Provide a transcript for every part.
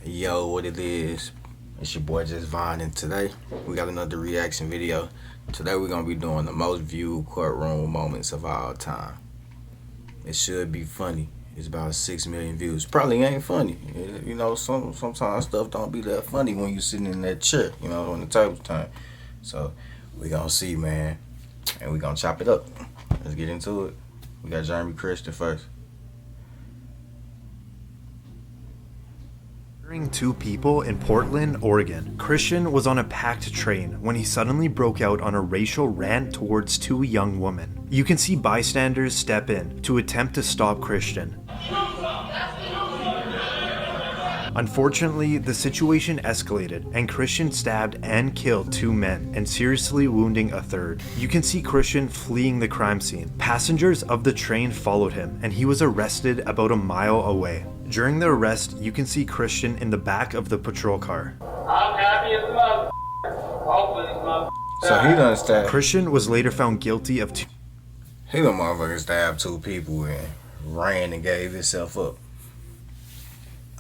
Yo, what it is? It's your boy Just Vine, and today we got another reaction video. Today we're gonna be doing the most viewed courtroom moments of all time. It should be funny. It's about 6 million views. Probably ain't funny. You know, sometimes stuff don't be that funny when you sitting in that chair, you know, when the table's turn. So we gonna see, man, and we gonna chop it up. Let's get into it. We got Jeremy Christian first. Murdering two people in Portland, Oregon. Christian was on a packed train when he suddenly broke out on a racial rant towards two young women. You can see bystanders step in to attempt to stop Christian. Unfortunately, the situation escalated and Christian stabbed and killed two men and seriously wounding a third. You can see Christian fleeing the crime scene. Passengers of the train followed him and he was arrested about a mile away. During the arrest, you can see Christian in the back of the patrol car. I'm happy as a motherfucker. Hopefully this motherfucker. So he done stabbed. Christian was later found guilty of He done motherfucking stabbed two people and ran and gave himself up.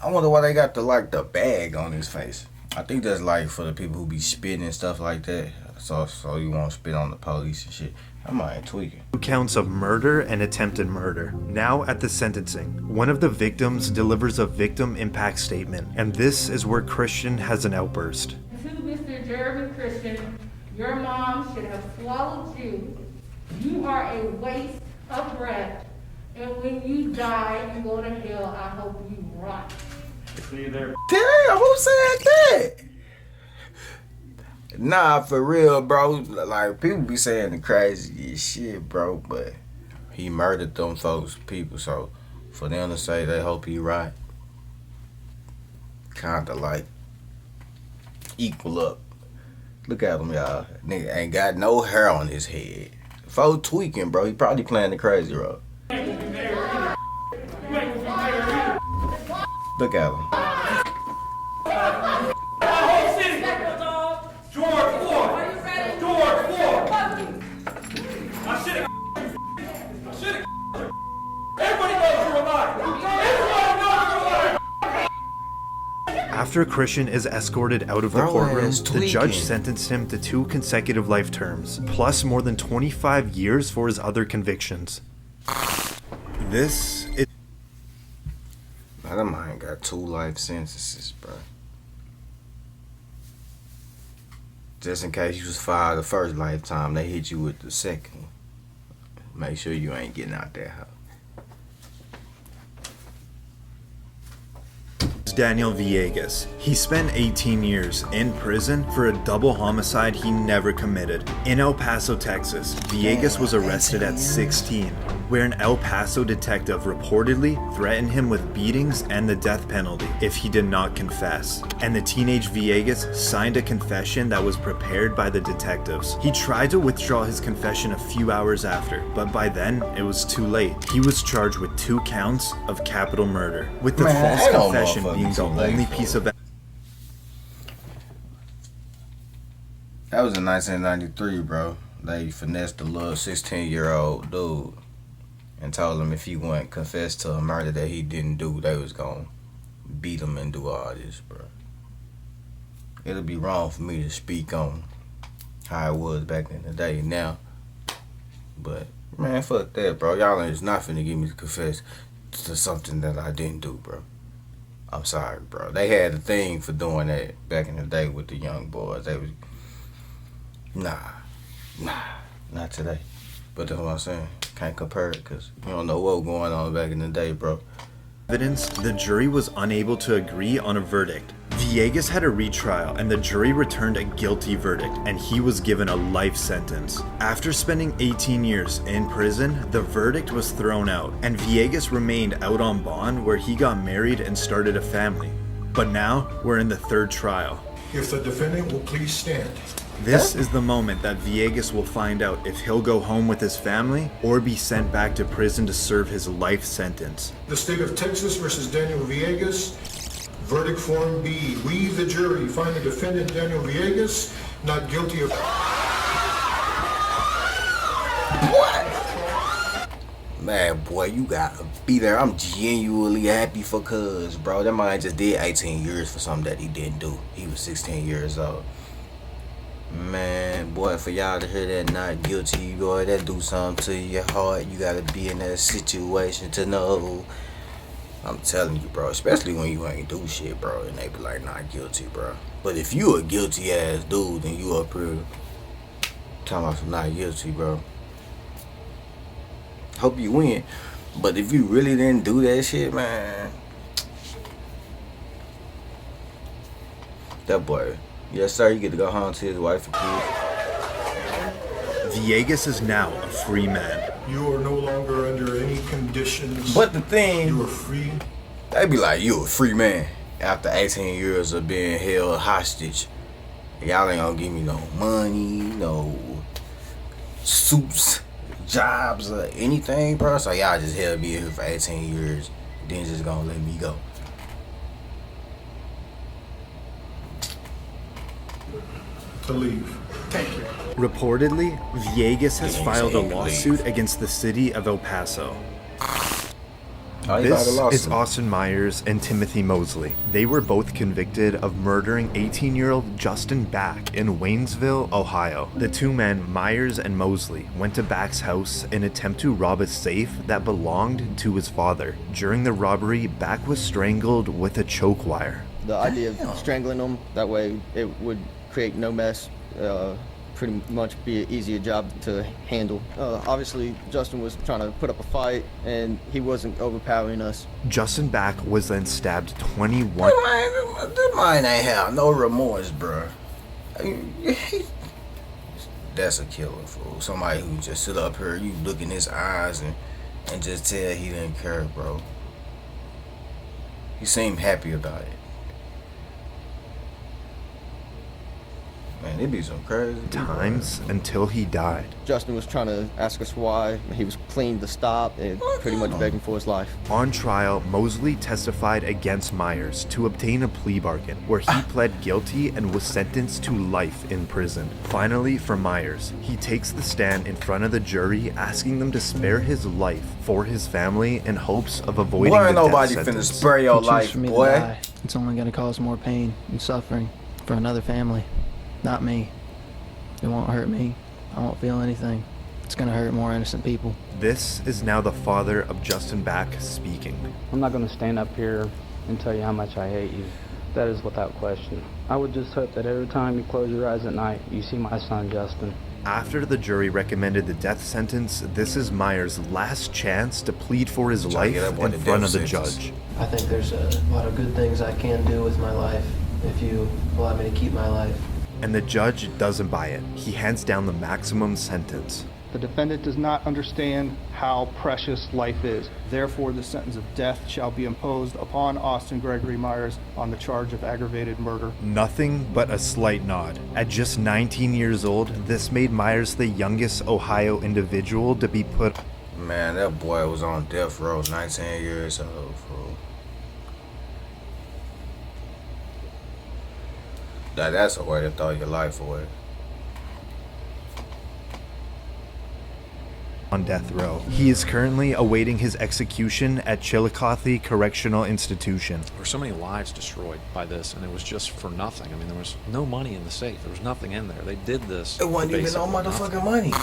I wonder why they got the bag on his face. I think that's like for the people who be spitting and stuff like that. So you won't spit on the police and shit. I might tweaking. 2 counts of murder and attempted murder. Now at the sentencing, one of the victims delivers a victim impact statement, and this is where Christian has an outburst. To Mr. Jeremy Christian, your mom should have swallowed you. You are a waste of breath. And when you die and go to hell, I hope you rot. Damn, who said that? Nah, for real, bro. Like, people be saying the craziest shit, bro, but he murdered them folks, people, so for them to say they hope he right, kinda like equal up. Look at him, y'all. Nigga ain't got no hair on his head. Folks tweaking, bro. He probably playing the crazy role. Look at him. After Christian is escorted out of the courtroom, the judge sentenced him to 2 consecutive life terms, plus more than 25 years for his other convictions. This is... Now, that man got 2 life sentences, bro. Just in case you was fired the first lifetime, they hit you with the second. Make sure you ain't getting out that house. Daniel Villegas. He spent 18 years in prison for a double homicide he never committed. In El Paso, Texas, Villegas was arrested at 16, where an El Paso detective reportedly threatened him with beatings and the death penalty if he did not confess. And the teenage Villegas signed a confession that was prepared by the detectives. He tried to withdraw his confession a few hours after, but by then it was too late. He was charged with 2 counts of capital murder, with the false confession being the only piece of evidence. That was in 1993, bro. They finessed the little 16-year-old dude and told him if he wouldn't confess to a murder that he didn't do, they was gonna beat him and do all this, bro. It'll be wrong for me to speak on how it was back in the day now, but man, fuck that, bro. Y'all is not finna get me to confess to something that I didn't do, bro. I'm sorry, bro. They had a thing for doing that back in the day with the young boys. They was, nah, not today. But that's what I'm saying. Can't compare it because you don't know what was going on back in the day, bro. The jury was unable to agree on a verdict. Villegas had a retrial and the jury returned a guilty verdict and he was given a life sentence. After spending 18 years in prison, the verdict was thrown out and Villegas remained out on bond where he got married and started a family. But now we're in the 3rd trial. If the defendant will please stand. This is the moment that Villegas will find out if he'll go home with his family or be sent back to prison to serve his life sentence. The state of Texas versus Daniel Villegas. Verdict form B. We, the jury, find the defendant Daniel Villegas not guilty of... What? Man, boy, you gotta be there. I'm genuinely happy for cuz, bro. That man just did 18 years for something that he didn't do. He was 16 years old. Man, boy, for y'all to hear that not guilty, boy, that do something to your heart. You gotta be in that situation to know. I'm telling you, bro, especially when you ain't do shit, bro, and they be like, not guilty, bro. But if you a guilty ass dude, then you up here talking about some not guilty, bro. Hope you win. But if you really didn't do that shit, man, that boy, yes sir, you get to go home to his wife and kids. Villegas is now a free man. You are no longer under any conditions. But the thing, You are free. they be like, you a free man after 18 years of being held hostage. Y'all ain't gonna give me no money, no suits, jobs, or anything, bro. So y'all just held me here for 18 years, then just gonna let me go. To leave. Thank you. Reportedly, Villegas has He ain't filed a saying to lawsuit leave. against the city of El Paso. Oh, he This filed a lawsuit. is Austin Myers and Timothy Mosley. They were both convicted of murdering 18-year-old Justin Back in Waynesville, Ohio. The two men, Myers and Mosley, went to Back's house in an attempt to rob a safe that belonged to his father. During the robbery, Back was strangled with a choke wire. The idea of strangling them, that way it would create no mess, pretty much be an easier job to handle. Obviously, Justin was trying to put up a fight, and he wasn't overpowering us. Justin Back was then stabbed 21 That man ain't have no remorse, bro. That's a killer, fool. Somebody who just sit up here, you look in his eyes and just tell he didn't care, bro. He seemed happy about it. Man, it be some crazy times until he died. Justin was trying to ask us why. He was pleading to stop and pretty much begging for his life. On trial, Mosley testified against Myers to obtain a plea bargain, where he pled guilty and was sentenced to life in prison. Finally, for Myers, he takes the stand in front of the jury, asking them to spare his life for his family in hopes of avoiding Boy, the ain't death nobody sentence. finna spare your Choose life, for me to boy. die. It's only going to cause more pain and suffering for another family, not me. It won't hurt me. I won't feel anything. It's going to hurt more innocent people. This is now the father of Justin Back speaking. I'm not going to stand up here and tell you how much I hate you. That is without question. I would just hope that every time you close your eyes at night, you see my son, Justin. After the jury recommended the death sentence, this is Myers' last chance to plead for his life get that boy in the front death of the sentence. judge. I think there's a lot of good things I can do with my life if you allow me to keep my life. And the judge doesn't buy it. He hands down the maximum sentence. The defendant does not understand how precious life is. Therefore, the sentence of death shall be imposed upon Austin Gregory Myers on the charge of aggravated murder. Nothing but a slight nod. At just 19 years old, this made Myers the youngest Ohio individual to be put. Man, that boy was on death row, 19 years old, fool. That's a way to throw your life away. On death row. He is currently awaiting his execution at Chillicothe Correctional Institution. There were so many lives destroyed by this, and it was just for nothing. I mean, there was no money in the safe. There was nothing in there. They did this. It wasn't even no motherfucking money.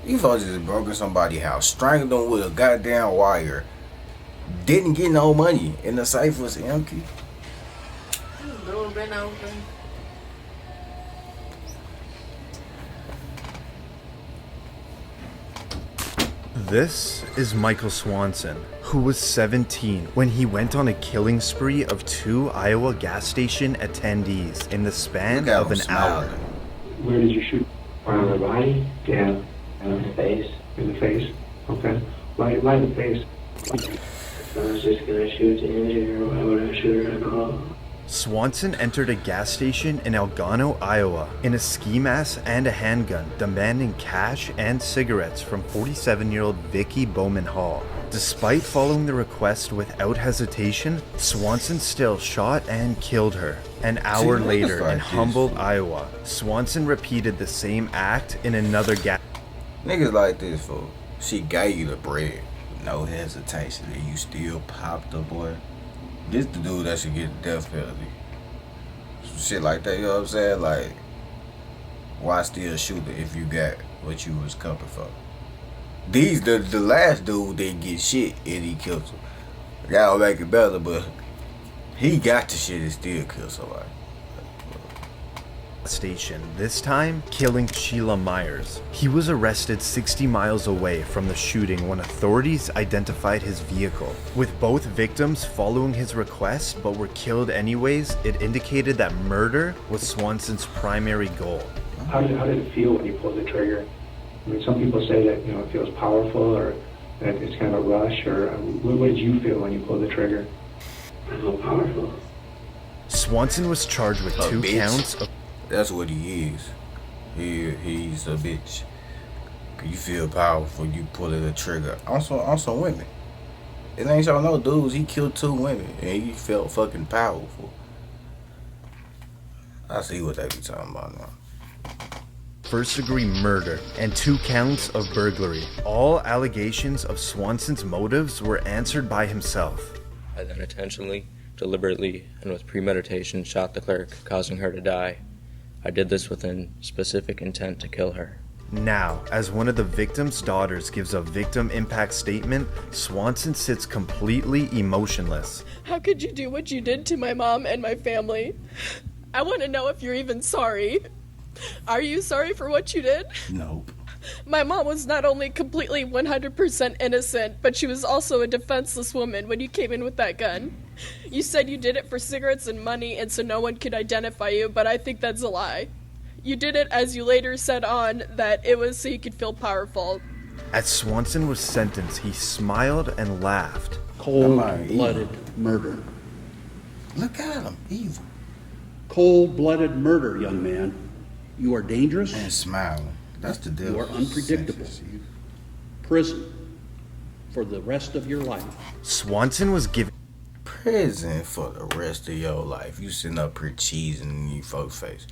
You folks just broke in somebody's house, strangled them with a goddamn wire. Didn't get no money, and the safe was empty. Door been open. This is Michael Swanson, who was 17 when he went on a killing spree of 2 Iowa gas station attendees in the span Look at of him an hour. smiling. Where did you shoot? On the body? Yeah. In the face? In the face? Okay. Why the face? I was just gonna shoot the engine, or why would I shoot her in the call? Swanson entered a gas station in Algano, Iowa, in a ski mask and a handgun, demanding cash and cigarettes from 47-year-old Vicky Bowman Hall. Despite following the request without hesitation, Swanson still shot and killed her. An hour niggas later, like in this. Humboldt, Iowa, Swanson repeated the same act in another gas. Niggas like this, fool. She gave you the bread, no hesitation, and you still popped the boy. This the dude that should get the death penalty. Some shit like that, you know what I'm saying? Like, why still shoot it if you got what you was coming for? The last dude didn't get shit and he killed him. Y'all make it better, but he got the shit and still killed somebody. Station, this time killing Sheila Myers. He was arrested 60 miles away from the shooting when authorities identified his vehicle. With both victims following his request but were killed anyways, it indicated that murder was Swanson's primary goal. How did it feel when you pulled the trigger? I mean, some people say that, you know, it feels powerful or that it's kind of a rush, or what did you feel when you pulled the trigger? I felt powerful. Swanson was charged with 2 counts of... That's what he is. He's a bitch. You feel powerful, you pulling the trigger. On some women. It ain't y'all no dudes, he killed 2 women and he felt fucking powerful. I see what they be talking about now. First-degree murder and 2 counts of burglary. All allegations of Swanson's motives were answered by himself. I then intentionally, deliberately, and with premeditation shot the clerk, causing her to die. I did this with a specific intent to kill her. Now, as one of the victim's daughters gives a victim impact statement, Swanson sits completely emotionless. How could you do what you did to my mom and my family? I want to know if you're even sorry. Are you sorry for what you did? Nope. My mom was not only completely 100% innocent, but she was also a defenseless woman when you came in with that gun. You said you did it for cigarettes and money and so no one could identify you, but I think that's a lie. You did it, as you later said on, that it was so you could feel powerful. As Swanson was sentenced, he smiled and laughed. Cold-blooded murder. Look at him, evil. Cold-blooded murder, young man. You are dangerous. And smiling. That's the deal. You are unpredictable. Prison for the rest of your life. Swanson was given prison for the rest of your life. You sitting up here cheesing in you folks' face.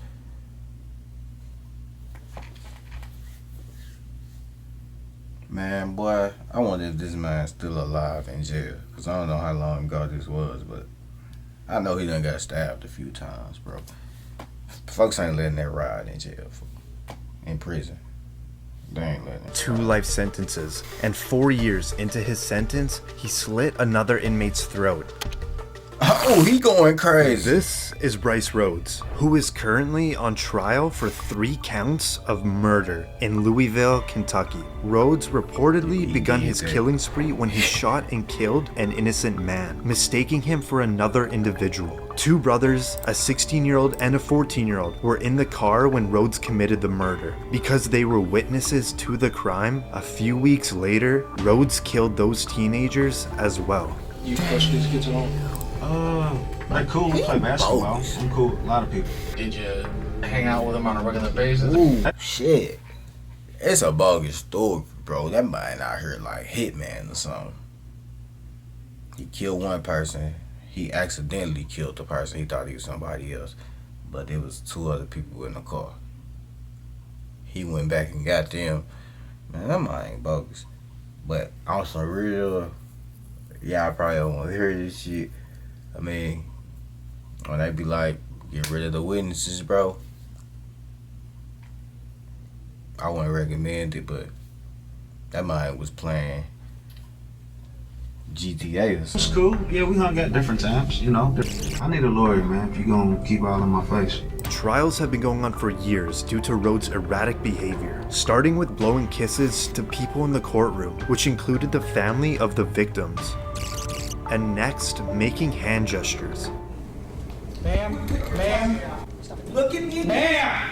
Man, boy, I wonder if this man's still alive in jail. Because I don't know how long ago this was, but I know he done got stabbed a few times, bro. Folks ain't letting that ride in jail. In prison. They ain't letting it. 2 life sentences, and 4 years into his sentence, he slit another inmate's throat. Oh, he going crazy. This is Bryce Rhodes, who is currently on trial for 3 counts of murder in Louisville, Kentucky. Rhodes reportedly begun his killing spree when he shot and killed an innocent man, mistaking him for another individual. 2 brothers, a 16-year-old and a 14-year-old, were in the car when Rhodes committed the murder. Because they were witnesses to the crime, a few weeks later, Rhodes killed those teenagers as well. You push these kids at all? Like cool, we play basketball. I'm cool with a lot of people. Did you hang out with them on a regular basis? Ooh, shit. It's a bogus story, bro. That man out here like Hitman or something. He killed one person. He accidentally killed the person. He thought he was somebody else. But it was 2 other people in the car. He went back and got them. Man, that man ain't bogus. But on some real, y'all probably don't want to hear this shit. I mean, when they be like, get rid of the witnesses, bro. I wouldn't recommend it, but that man was playing GTA or something. It's cool. Yeah, we hung at different times, you know. I need a lawyer, man, if you gonna keep all in my face. Trials have been going on for years due to Rhodes' erratic behavior, starting with blowing kisses to people in the courtroom, which included the family of the victims, and next, making hand gestures. Ma'am, look at me, ma'am.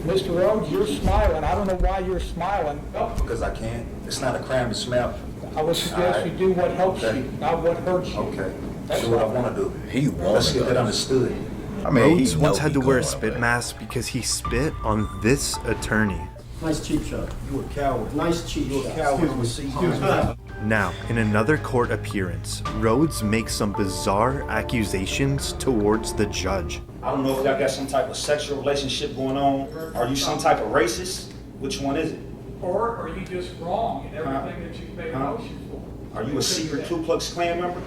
Mr. Rhodes, you're smiling. I don't know why you're smiling. Because I can't. It's not a crime to smile. I would suggest you do what helps you, not what hurts you. Okay. That's what I want to do. He wanted Let's get that understood. I mean, Rhodes once had to wear a spit mask because he spit on this attorney. Nice cheap shot. You a coward. Nice cheap shot. You a coward. Excuse me. Now, in another court appearance, Rhodes makes some bizarre accusations towards the judge. I don't know if y'all got some type of sexual relationship going on. Are you some type of racist? Which one is it? Or are you just wrong in everything that you've made motions for? Are you a secret Ku Klux Klan member?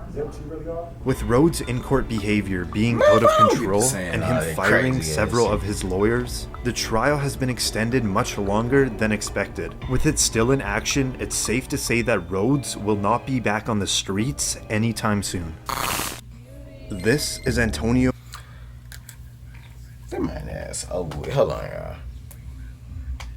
Is that what you really are? With Rhodes' in-court behavior being out of control and him firing several of his lawyers, the trial has been extended much longer than expected. With it still in action, it's safe to say that Rhodes will not be back on the streets anytime soon. This is Antonio. That man ass. Oh, hold on, y'all.